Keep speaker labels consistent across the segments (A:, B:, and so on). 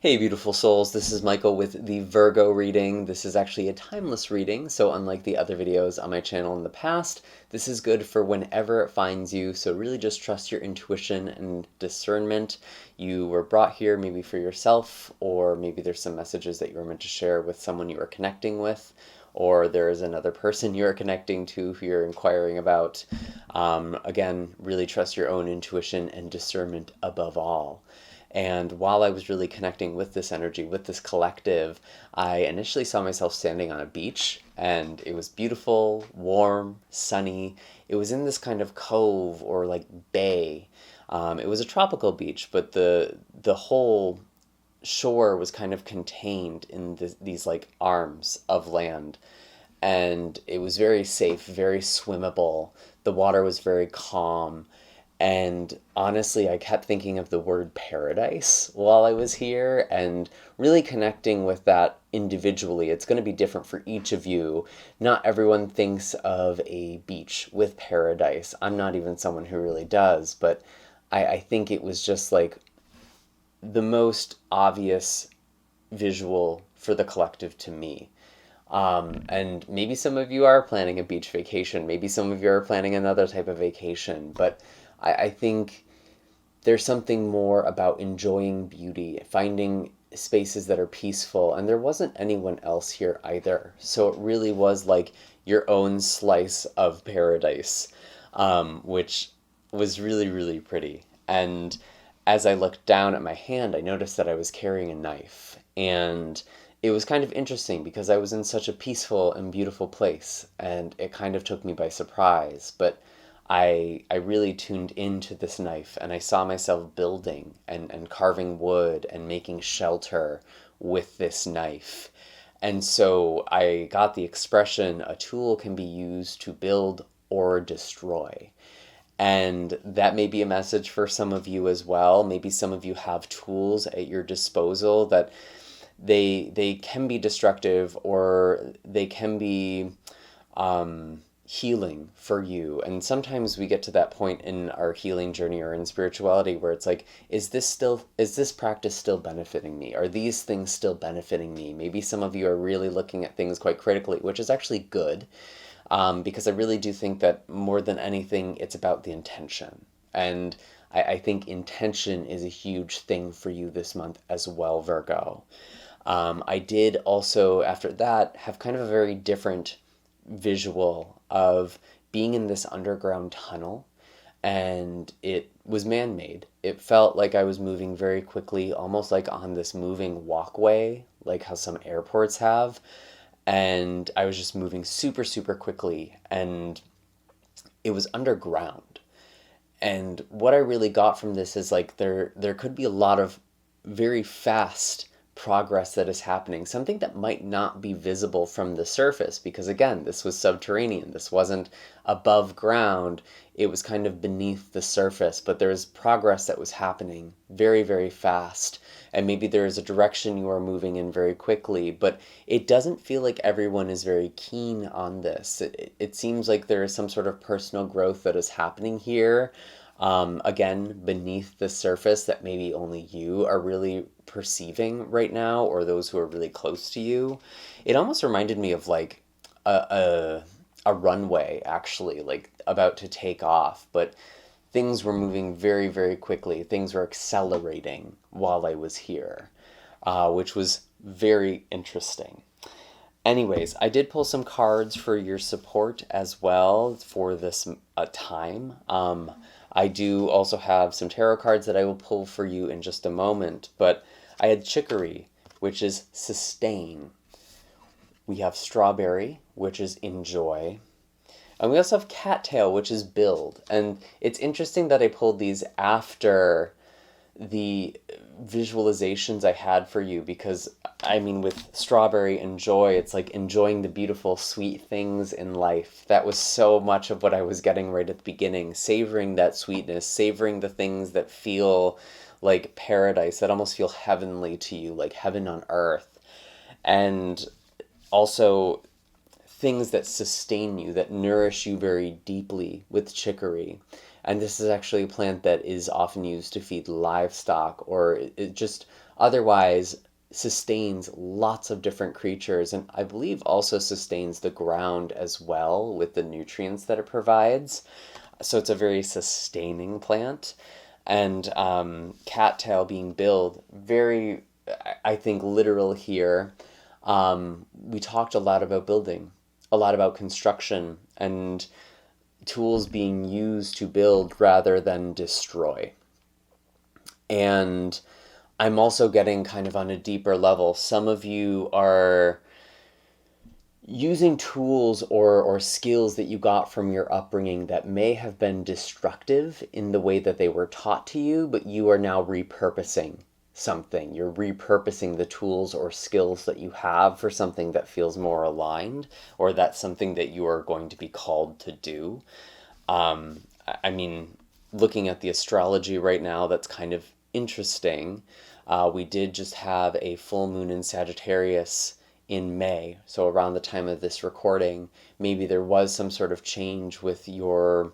A: Hey, beautiful souls, this is Michael with the Virgo reading. This is actually a timeless reading, so unlike the other videos on my channel in the past, this is good for whenever it finds you, so really just trust your intuition and discernment. You were brought here maybe for yourself, or maybe there's some messages that you were meant to share with someone you are connecting with, or there is another person you're connecting to who you're inquiring about. Again, really trust your own intuition and discernment above all. And while I was really connecting with this energy, with this collective, I initially saw myself standing on a beach, and it was beautiful, warm, sunny. It was in this kind of cove or like bay. It was a tropical beach, but the whole shore was kind of contained in these like arms of land, and it was very safe, very swimmable. The water was very calm, and honestly, I kept thinking of the word paradise while I was here and really connecting with that individually. It's going to be different for each of you. Not everyone thinks of a beach with paradise. I'm not even someone who really does, but I think it was just like the most obvious visual for the collective to me. And maybe some of you are planning a beach vacation. Maybe some of you are planning another type of vacation. But I think there's something more about enjoying beauty, finding spaces that are peaceful. And there wasn't anyone else here either. So it really was like your own slice of paradise, which was really, really pretty. And as I looked down at my hand, I noticed that I was carrying a knife. And it was kind of interesting because I was in such a peaceful and beautiful place, and it kind of took me by surprise. But I really tuned into this knife, and I saw myself building and carving wood and making shelter with this knife. And so I got the expression, a tool can be used to build or destroy. And that may be a message for some of you as well. Maybe some of you have tools at your disposal that they can be destructive, or they can be healing for you. And sometimes we get to that point in our healing journey or in spirituality where it's like, is this practice still benefiting me? Are these things still benefiting me? Maybe some of you are really looking at things quite critically, which is actually good. Because I really do think that more than anything, it's about the intention. And I think intention is a huge thing for you this month as well, Virgo. I did also, after that, have kind of a very different visual of being in this underground tunnel, and it was man-made. It felt like I was moving very quickly, almost like on this moving walkway, like how some airports have. And I was just moving super, super quickly, and it was underground. And what I really got from this is like there could be a lot of very fast progress that is happening, something that might not be visible from the surface, because again, this was subterranean. This wasn't above ground. It was kind of beneath the surface, but there was progress that was happening very, very fast. And maybe there is a direction you are moving in very quickly, but it doesn't feel like everyone is very keen on this. It seems like there is some sort of personal growth that is happening here, again, beneath the surface, that maybe only you are really perceiving right now, or those who are really close to you. It almost reminded me of like a runway, actually, like about to take off, but things were moving very, very quickly. Things were accelerating while I was here, which was very interesting. Anyways, I did pull some cards for your support as well for this time. I do also have some tarot cards that I will pull for you in just a moment, but I had chicory, which is sustain. We have strawberry, which is enjoy. And we also have cattail, which is build. And it's interesting that I pulled these after the visualizations I had for you, because I mean, with strawberry and joy, it's like enjoying the beautiful, sweet things in life. That was so much of what I was getting right at the beginning, savoring that sweetness, savoring the things that feel like paradise, that almost feel heavenly to you, like heaven on earth. And also things that sustain you, that nourish you very deeply with chicory. And this is actually a plant that is often used to feed livestock, or it just otherwise sustains lots of different creatures, and I believe also sustains the ground as well with the nutrients that it provides. So it's a very sustaining plant. And cattail being build, very, I think, literal here. We talked a lot about building, a lot about construction, and tools being used to build rather than destroy. And I'm also getting kind of on a deeper level. Some of you are using tools or skills that you got from your upbringing that may have been destructive in the way that they were taught to you, but you are now repurposing something. You're repurposing the tools or skills that you have for something that feels more aligned, or that's something that you are going to be called to do. I mean, looking at the astrology right now, that's kind of interesting. We did just have a full moon in Sagittarius in May, so around the time of this recording. Maybe there was some sort of change with your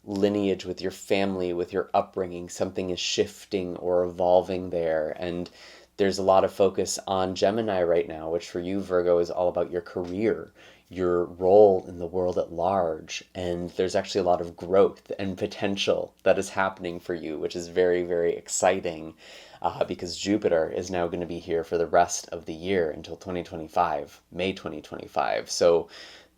A: lineage, with your family, with your upbringing. Something is shifting or evolving there, and there's a lot of focus on Gemini right now, which for you, Virgo, is all about your career, your role in the world at large, and there's actually a lot of growth and potential that is happening for you, which is very, very exciting, because Jupiter is now going to be here for the rest of the year until 2025, May 2025. So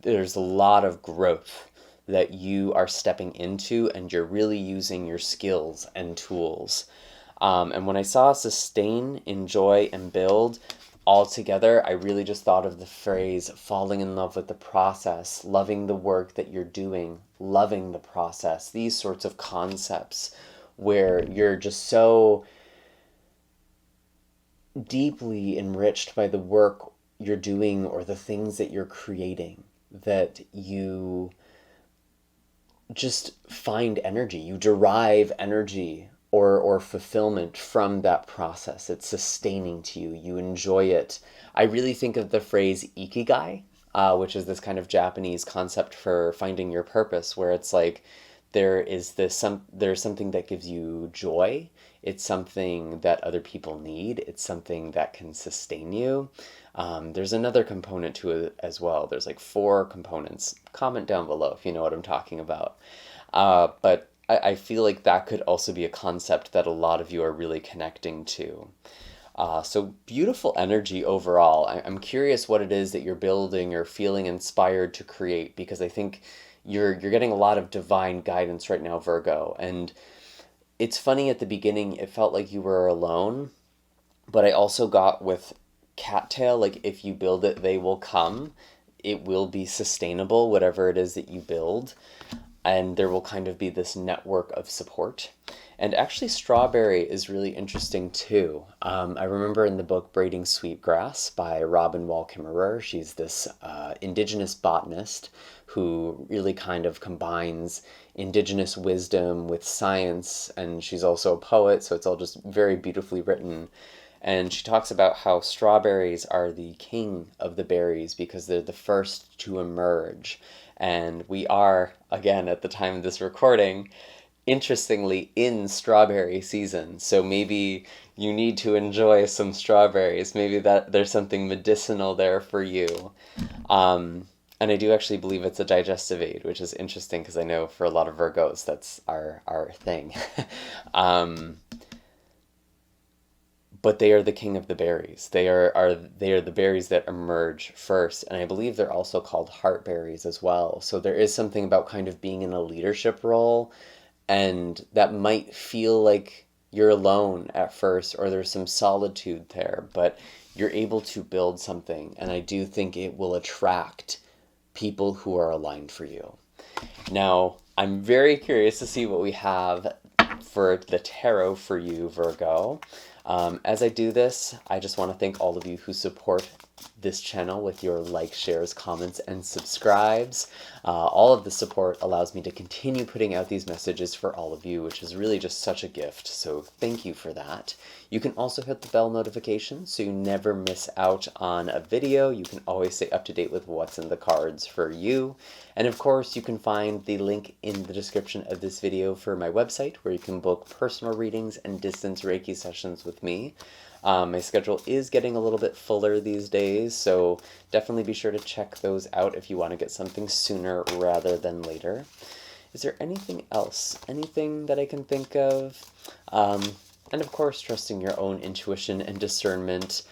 A: there's a lot of growth that you are stepping into, and you're really using your skills and tools. And when I saw sustain, enjoy, and build all together, I really just thought of the phrase falling in love with the process, loving the work that you're doing, loving the process, these sorts of concepts where you're just so deeply enriched by the work you're doing or the things that you're creating that you just find energy, you derive energy or fulfillment from that process. It's sustaining to you. You enjoy it. I really think of the phrase ikigai, which is this kind of Japanese concept for finding your purpose, where it's like there's something that gives you joy. It's something that other people need. It's something that can sustain you. There's another component to it as well. There's like 4 components. Comment down below if you know what I'm talking about. But I feel like that could also be a concept that a lot of you are really connecting to. So beautiful energy overall. I'm curious what it is that you're building or feeling inspired to create, because I think you're getting a lot of divine guidance right now, Virgo. And it's funny, at the beginning, it felt like you were alone, but I also got with cattail, like if you build it, they will come. It will be sustainable, whatever it is that you build. And there will kind of be this network of support. And actually, strawberry is really interesting too. I remember in the book Braiding Sweetgrass by Robin Wall Kimmerer, she's this indigenous botanist who really kind of combines indigenous wisdom with science, and she's also a poet, so it's all just very beautifully written. And she talks about how strawberries are the king of the berries because they're the first to emerge. And we are, again, at the time of this recording, interestingly, in strawberry season. So maybe you need to enjoy some strawberries. Maybe that there's something medicinal there for you. And I do actually believe it's a digestive aid, which is interesting because I know for a lot of Virgos, that's our thing. But they are the king of the berries. They are the berries that emerge first, and I believe they're also called heart berries as well. So there is something about kind of being in a leadership role, and that might feel like you're alone at first, or there's some solitude there, but you're able to build something, and I do think it will attract people who are aligned for you. Now, I'm very curious to see what we have for the tarot for you, Virgo. As I do this, I just want to thank all of you who support this channel with your likes, shares, comments, and subscribes. All of the support allows me to continue putting out these messages for all of you, which is really just such a gift, so thank you for that. You can also hit the bell notification so you never miss out on a video. You can always stay up to date with what's in the cards for you. And of course, you can find the link in the description of this video for my website, where you can book personal readings and distance Reiki sessions with with me. My schedule is getting a little bit fuller these days, so definitely be sure to check those out if you want to get something sooner rather than later. Is there anything else? Anything that I can think of? And of course, trusting your own intuition and discernment.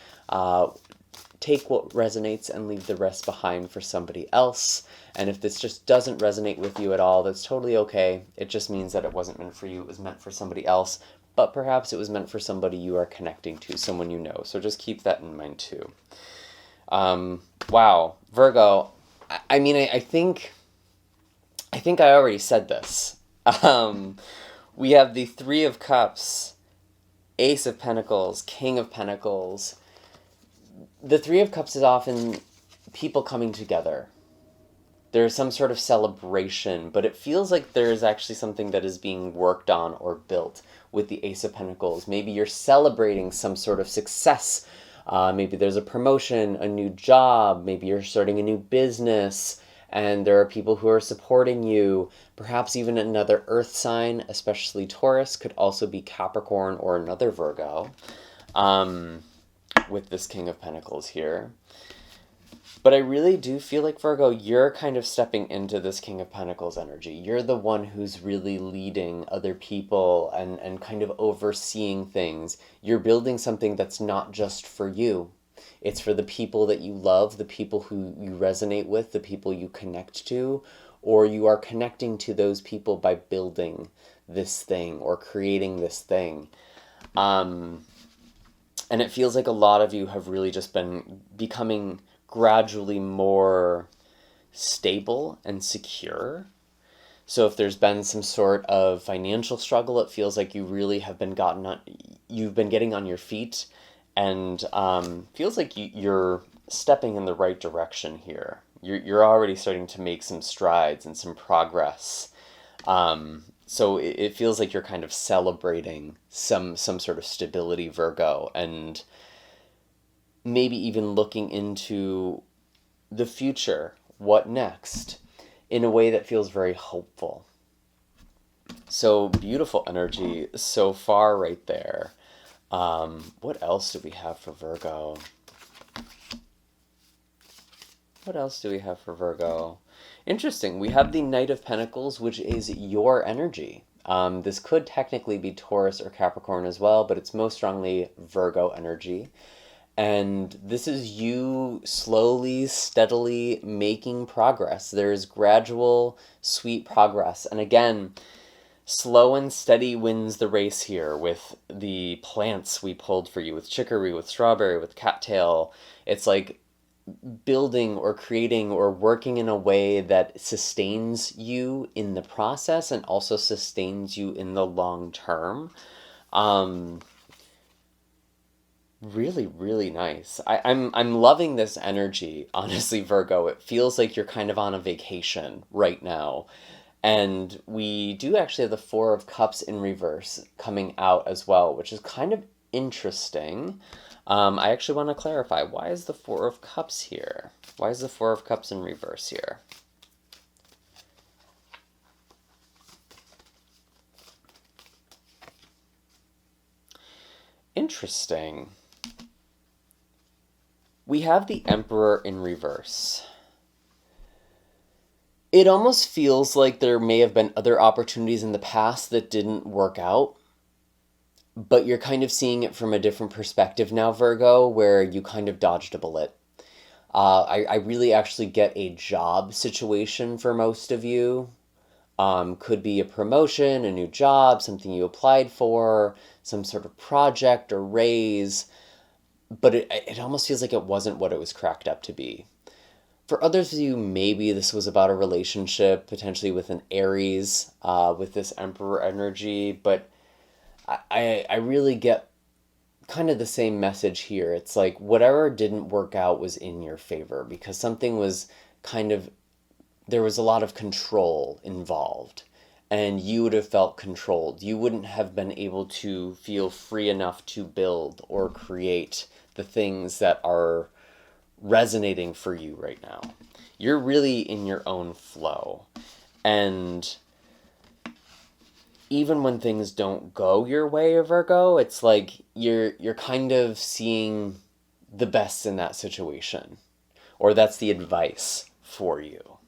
A: Take what resonates and leave the rest behind for somebody else. And if this just doesn't resonate with you at all, that's totally okay. It just means that it wasn't meant for you, it was meant for somebody else. But perhaps it was meant for somebody you are connecting to, someone you know. So just keep that in mind too. Wow, Virgo. I think I already said this. We have the Three of Cups, Ace of Pentacles, King of Pentacles. The Three of Cups is often people coming together. There's some sort of celebration, but it feels like there is actually something that is being worked on or built with the Ace of Pentacles. Maybe you're celebrating some sort of success. Maybe there's a promotion, a new job. Maybe you're starting a new business, and there are people who are supporting you. Perhaps even another earth sign, especially Taurus, could also be Capricorn or another Virgo. With this King of Pentacles here. But I really do feel like, Virgo, you're kind of stepping into this King of Pentacles energy. You're the one who's really leading other people and kind of overseeing things. You're building something that's not just for you. It's for the people that you love, the people who you resonate with, the people you connect to, or you are connecting to those people by building this thing or creating this thing. And it feels like a lot of you have really just been becoming gradually more stable and secure. So if there's been some sort of financial struggle, it feels like you really have been you've been getting on your feet, and feels like you're stepping in the right direction here. You're already starting to make some strides and some progress. So it feels like you're kind of celebrating some sort of stability, Virgo, and maybe even looking into the future, what next, in a way that feels very hopeful. So beautiful energy so far right there. What else do we have for Virgo? What else do we have for Virgo? Interesting. We have the Knight of Pentacles, which is your energy. This could technically be Taurus or Capricorn as well, but it's most strongly Virgo energy. And this is you slowly, steadily making progress. There's gradual, sweet progress. And again, slow and steady wins the race here with the plants we pulled for you, with chicory, with strawberry, with cattail. It's like building or creating or working in a way that sustains you in the process and also sustains you in the long term. Really, really nice. I'm loving this energy, honestly, Virgo. It feels like you're kind of on a vacation right now. And we do actually have the Four of Cups in reverse coming out as well, which is kind of interesting. I actually want to clarify, why is the Four of Cups here? Why is the Four of Cups in reverse here? Interesting. We have the Emperor in reverse. It almost feels like there may have been other opportunities in the past that didn't work out, but you're kind of seeing it from a different perspective now, Virgo, where you kind of dodged a bullet. I really actually get a job situation for most of you. Could be a promotion, a new job, something you applied for, some sort of project or raise, but it almost feels like it wasn't what it was cracked up to be. For others of you, maybe this was about a relationship, potentially with an Aries, with this Emperor energy, but I really get kind of the same message here. It's like whatever didn't work out was in your favor because something was there was a lot of control involved, and you would have felt controlled. You wouldn't have been able to feel free enough to build or create the things that are resonating for you right now. You're really in your own flow. And even when things don't go your way, Virgo, it's like you're kind of seeing the best in that situation, or that's the advice for you.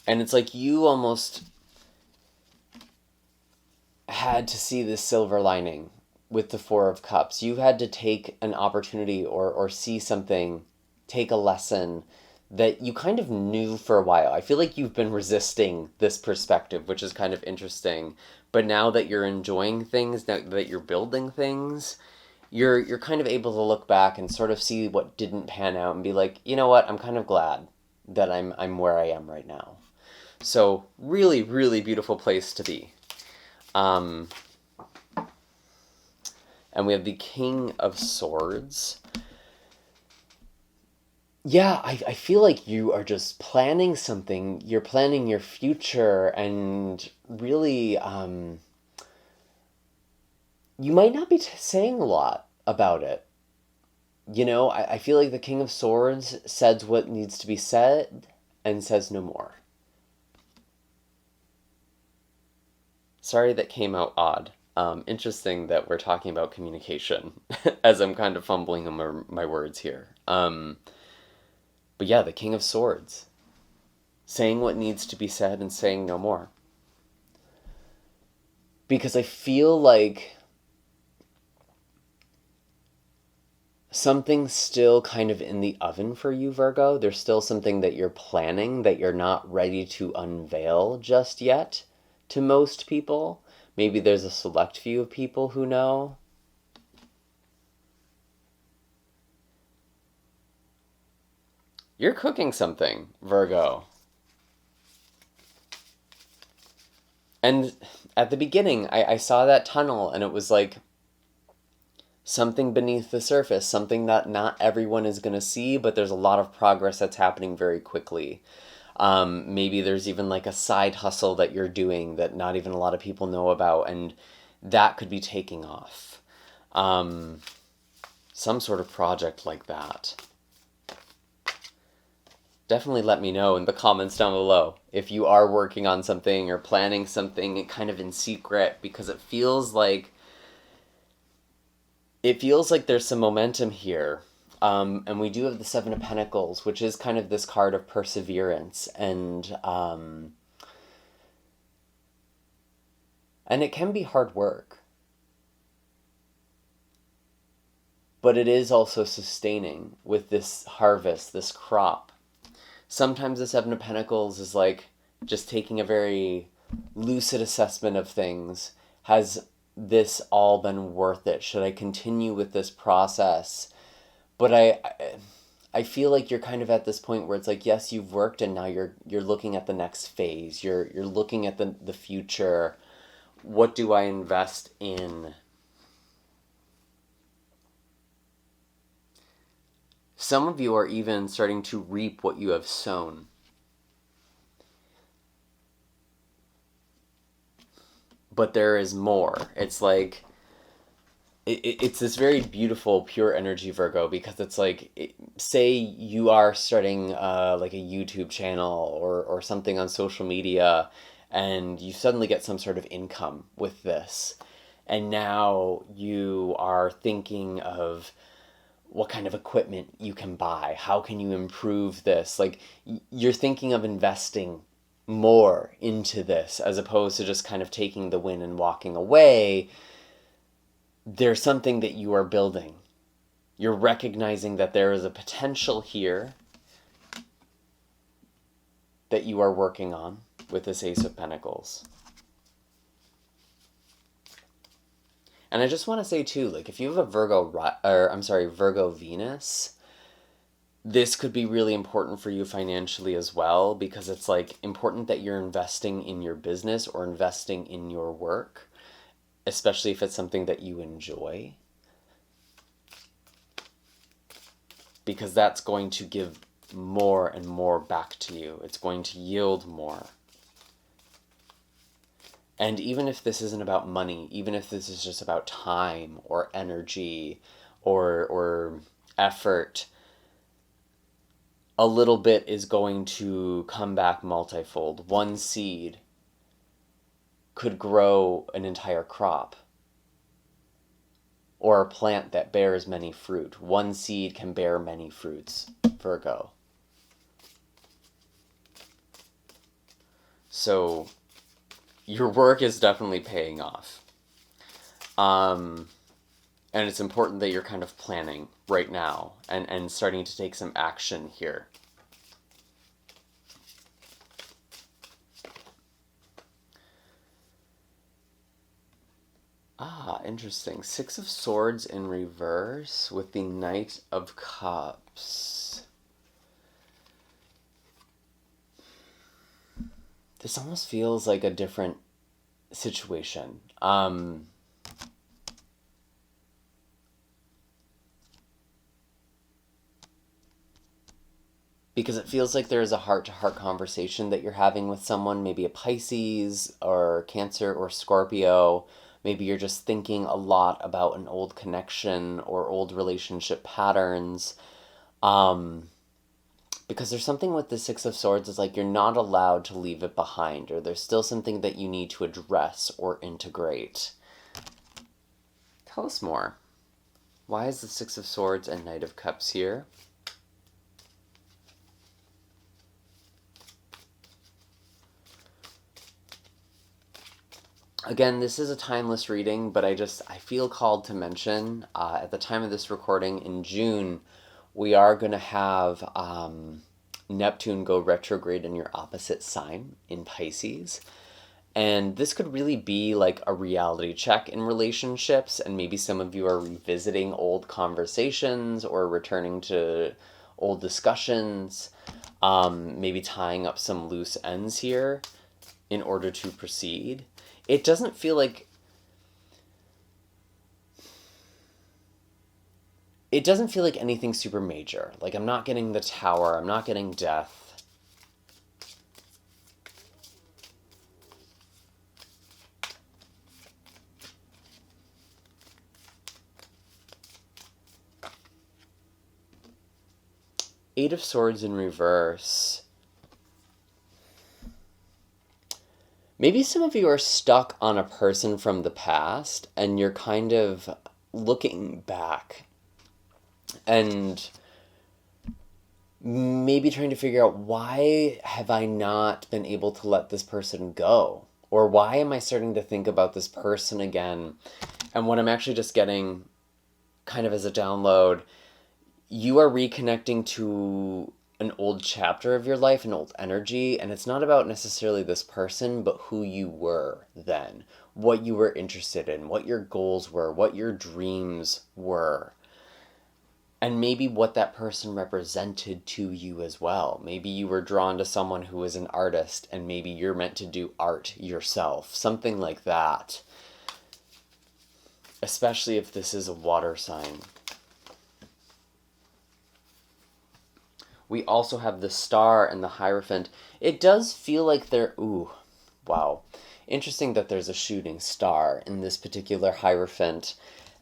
A: And it's like you almost had to see this silver lining with the Four of Cups. You had to take an opportunity or see something, take a lesson that you kind of knew for a while. I feel like you've been resisting this perspective, which is kind of interesting. But now that you're enjoying things, now that you're building things, you're kind of able to look back and sort of see what didn't pan out and be like, you know what, I'm kind of glad that I'm where I am right now. So really, really beautiful place to be. And we have the King of Swords. Yeah, I feel like you are just planning something. You're planning your future, and really, you might not be saying a lot about it. You know, I feel like the King of Swords says what needs to be said and says no more. Sorry that came out odd. Interesting that we're talking about communication as I'm kind of fumbling on my words here. But yeah, the King of Swords. Saying what needs to be said and saying no more. Because I feel like something's still kind of in the oven for you, Virgo. There's still something that you're planning that you're not ready to unveil just yet to most people. Maybe there's a select few of people who know. You're cooking something, Virgo. And at the beginning, I saw that tunnel, and it was like something beneath the surface, something that not everyone is going to see, but there's a lot of progress that's happening very quickly. Maybe there's even like a side hustle that you're doing that not even a lot of people know about, and that could be taking off. Some sort of project like that. Definitely let me know in the comments down below if you are working on something or planning something kind of in secret, because it feels like there's some momentum here. And we do have the Seven of Pentacles, which is kind of this card of perseverance, and it can be hard work. But it is also sustaining with this harvest, this crop. Sometimes the Seven of Pentacles is like just taking a very lucid assessment of things. Has this all been worth it? Should I continue with this process? But I feel like you're kind of at this point where it's like, yes, you've worked, and now you're looking at the next phase. You're looking at the future. What do I invest in? Some of you are even starting to reap what you have sown. But there is more. It's like, it's this very beautiful, pure energy, Virgo, because it's like, say you are starting like a YouTube channel or something on social media, and you suddenly get some sort of income with this. And now you are thinking of what kind of equipment you can buy. How can you improve this? Like, you're thinking of investing more into this as opposed to just kind of taking the win and walking away. There's something that you are building. You're recognizing that there is a potential here that you are working on with this Ace of Pentacles. And I just want to say too, like, if you have a Virgo Venus, this could be really important for you financially as well, because it's like important that you're investing in your business or investing in your work, especially if it's something that you enjoy, because that's going to give more and more back to you. It's going to yield more. And even if this isn't about money, even if this is just about time or energy or effort, a little bit is going to come back multifold. One seed could grow an entire crop, or a plant that bears many fruit. One seed can bear many fruits, Virgo. So your work is definitely paying off. And it's important that you're kind of planning right now and starting to take some action here. Ah, interesting. Six of Swords in reverse with the Knight of Cups. This almost feels like a different situation. Because it feels like there is a heart-to-heart conversation that you're having with someone, maybe a Pisces or Cancer or Scorpio. Maybe you're just thinking a lot about an old connection or old relationship patterns. Because there's something with the Six of Swords, it's like you're not allowed to leave it behind, or there's still something that you need to address or integrate. Tell us more. Why is the Six of Swords and Knight of Cups here? Again, this is a timeless reading, but I feel called to mention, at the time of this recording in June, we are going to have Neptune go retrograde in your opposite sign in Pisces. And this could really be like a reality check in relationships, and maybe some of you are revisiting old conversations or returning to old discussions, maybe tying up some loose ends here in order to proceed. It doesn't feel like anything super major. Like, I'm not getting the Tower, I'm not getting death. Eight of Swords in reverse. Maybe some of you are stuck on a person from the past and you're kind of looking back and maybe trying to figure out, why have I not been able to let this person go? Or why am I starting to think about this person again? And what I'm actually just getting kind of as a download, you are reconnecting to an old chapter of your life, an old energy, and it's not about necessarily this person, but who you were then, what you were interested in, what your goals were, what your dreams were, and maybe what that person represented to you as well. Maybe you were drawn to someone who was an artist, and maybe you're meant to do art yourself, something like that, especially if this is a water sign. We also have the Star and the Hierophant. It does feel like they're... Ooh, wow. Interesting that there's a shooting star in this particular Hierophant.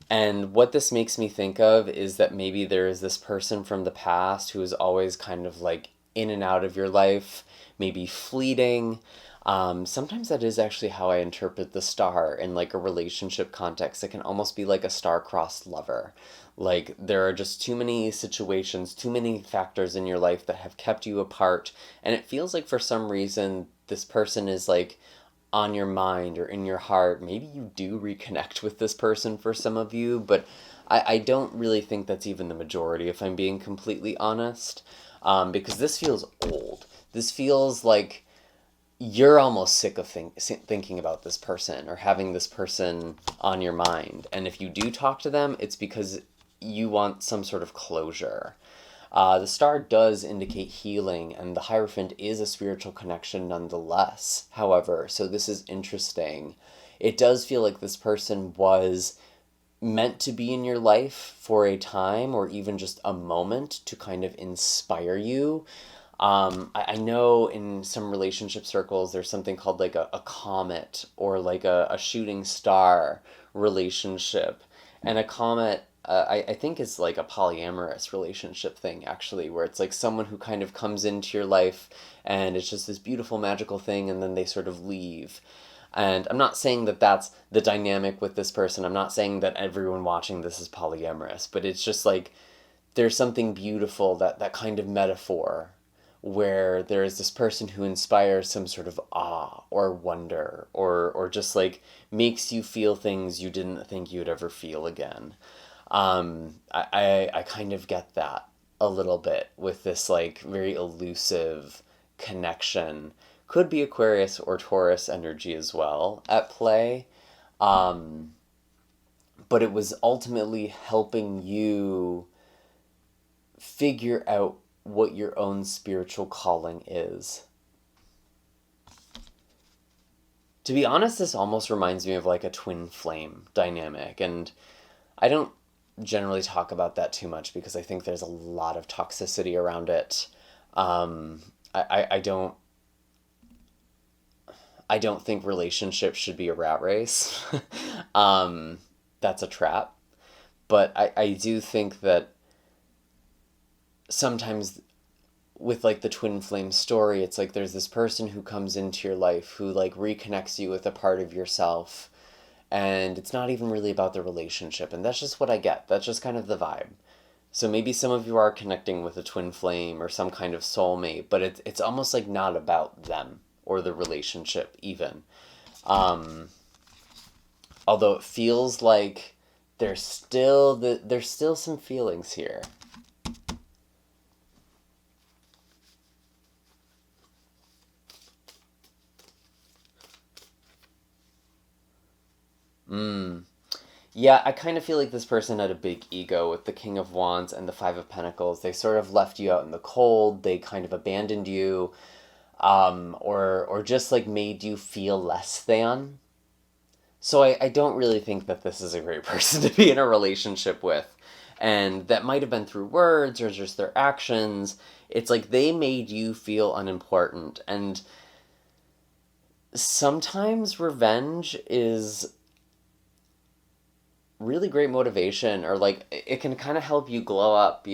A: And what this makes me think of is that maybe there is this person from the past who is always kind of like in and out of your life, maybe fleeting. Sometimes that is actually how I interpret the star in like a relationship context. It can almost be like a star-crossed lover. Like, there are just too many situations, too many factors in your life that have kept you apart, and it feels like for some reason this person is like on your mind or in your heart. Maybe you do reconnect with this person for some of you, but I don't really think that's even the majority, if I'm being completely honest, because this feels old. This feels like you're almost sick of thinking about this person or having this person on your mind. And if you do talk to them, it's because you want some sort of closure. The star does indicate healing, and the Hierophant is a spiritual connection nonetheless, however, so this is interesting. It does feel like this person was meant to be in your life for a time, or even just a moment, to kind of inspire you. I know in some relationship circles there's something called like a comet or like a shooting star relationship. And a comet, I think, is like a polyamorous relationship thing, actually, where it's like someone who kind of comes into your life and it's just this beautiful, magical thing, and then they sort of leave. And I'm not saying that that's the dynamic with this person. I'm not saying that everyone watching this is polyamorous, but it's just like there's something beautiful, that kind of metaphor where there is this person who inspires some sort of awe or wonder or just like makes you feel things you didn't think you'd ever feel again. I kind of get that a little bit with this like very elusive connection. Could be Aquarius or Taurus energy as well at play. Um, but it was ultimately helping you figure out what your own spiritual calling is. To be honest, this almost reminds me of like a twin flame dynamic, and I don't generally talk about that too much because I think there's a lot of toxicity around it. Um, I don't think relationships should be a rat race. um, that's a trap. But I do think that sometimes with like the twin flame story, it's like there's this person who comes into your life who like reconnects you with a part of yourself, and it's not even really about the relationship, and that's just what I get. That's just kind of the vibe. So maybe some of you are connecting with a twin flame or some kind of soulmate, but it's almost like not about them or the relationship even. Um, Although it feels like there's still some feelings here. Mm. Yeah, I kind of feel like this person had a big ego with the King of Wands and the Five of Pentacles. They sort of left you out in the cold. They kind of abandoned you, or just like made you feel less than. So I don't really think that this is a great person to be in a relationship with. And that might have been through words or just their actions. It's like they made you feel unimportant. And sometimes revenge is really great motivation, or like it can kind of help you glow up,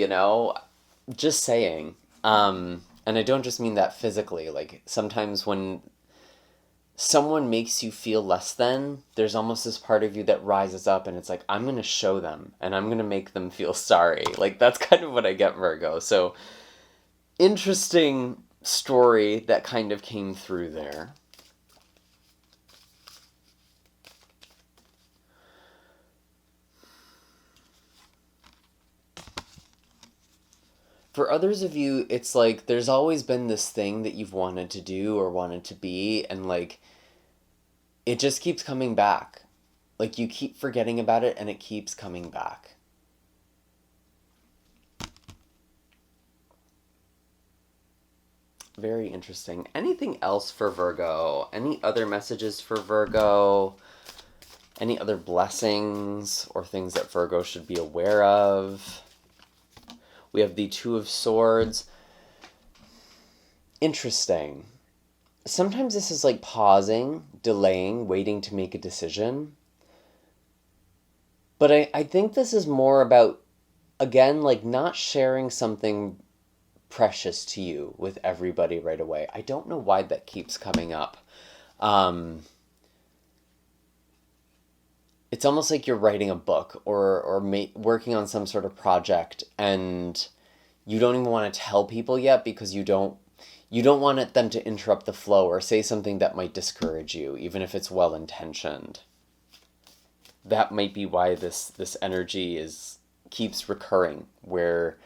A: just saying. And I don't just mean that physically. Like sometimes when someone makes you feel less than, there's almost this part of you that rises up and it's like, I'm going to show them and I'm going to make them feel sorry. Like that's kind of what I get, Virgo. So interesting story that kind of came through there. For others of you, it's like there's always been this thing that you've wanted to do or wanted to be, and like it just keeps coming back. Like you keep forgetting about it and it keeps coming back. Very interesting. Anything else for Virgo? Any other messages for Virgo? Any other blessings or things that Virgo should be aware of? We have the Two of Swords. Interesting. Sometimes this is like pausing, delaying, waiting to make a decision. But I think this is more about, again, like not sharing something precious to you with everybody right away. I don't know why that keeps coming up. It's almost like you're writing a book or working on some sort of project, and you don't even want to tell people yet because you don't want them to interrupt the flow or say something that might discourage you, even if it's well intentioned. That might be why this energy keeps recurring, where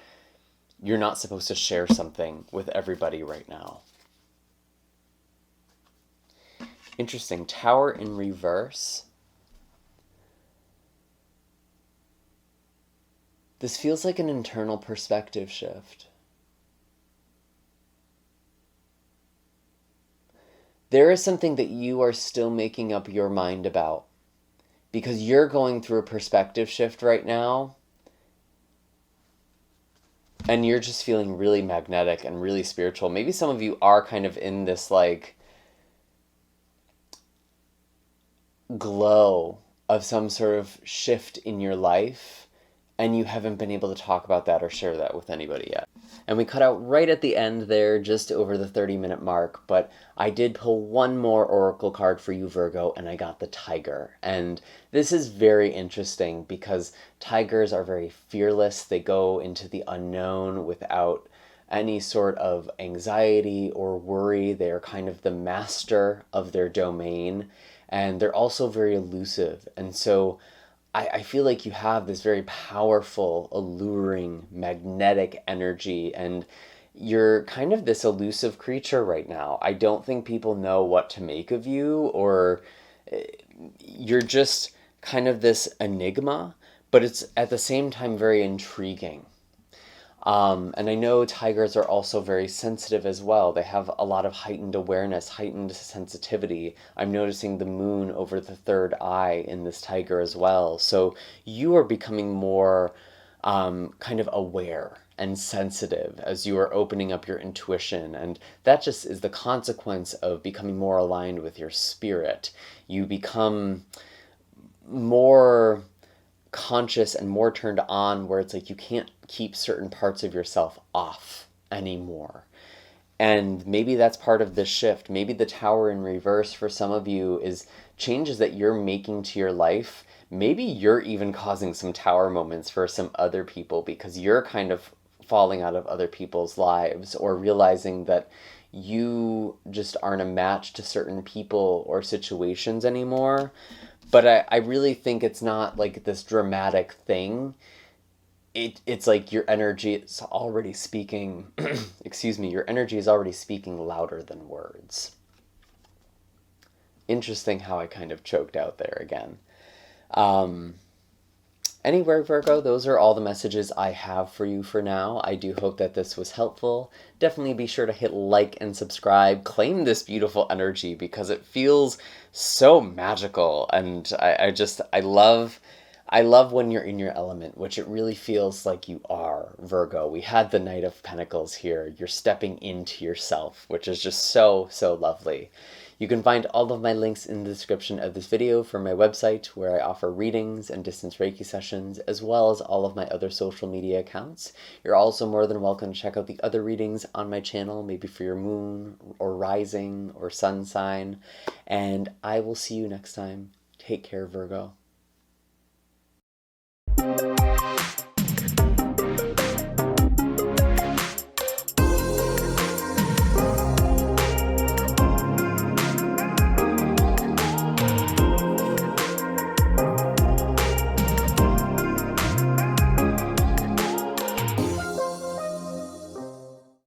A: you're not supposed to share something with everybody right now. Interesting. Tower in reverse. This feels like an internal perspective shift. There is something that you are still making up your mind about, because you're going through a perspective shift right now. and you're just feeling really magnetic and really spiritual. Maybe some of you are kind of in this like glow of some sort of shift in your life, and you haven't been able to talk about that or share that with anybody yet. And we cut out right at the end there, just over the 30-minute mark, but I did pull one more oracle card for you, Virgo, and I got the tiger. And this is very interesting because tigers are very fearless. They go into the unknown without any sort of anxiety or worry. They are kind of the master of their domain, and they're also very elusive. And so I feel like you have this very powerful, alluring, magnetic energy, and you're kind of this elusive creature right now. I don't think people know what to make of you, or you're just kind of this enigma, but it's at the same time very intriguing. And I know tigers are also very sensitive as well. They have a lot of heightened awareness, heightened sensitivity. I'm noticing the moon over the third eye in this tiger as well. So you are becoming more kind of aware and sensitive as you are opening up your intuition. And that just is the consequence of becoming more aligned with your spirit. You become more conscious and more turned on, where it's like you can't keep certain parts of yourself off anymore. And maybe that's part of this shift. Maybe the tower in reverse for some of you is changes that you're making to your life. Maybe you're even causing some tower moments for some other people because you're kind of falling out of other people's lives, or realizing that you just aren't a match to certain people or situations anymore. But I really think it's not like this dramatic thing. It's like your energy is already speaking, excuse me, your energy is already speaking louder than words. Interesting how I kind of choked out there again. Anyway, Virgo, those are all the messages I have for you for now. I do hope that this was helpful. Definitely be sure to hit like and subscribe. Claim this beautiful energy because it feels so magical. And I love when you're in your element, which it really feels like you are, Virgo. We had the Knight of Pentacles here. You're stepping into yourself, which is just so, so lovely. You can find all of my links in the description of this video for my website, where I offer readings and distance Reiki sessions, as well as all of my other social media accounts. You're also more than welcome to check out the other readings on my channel, maybe for your moon, or rising, or sun sign. And I will see you next time. Take care, Virgo.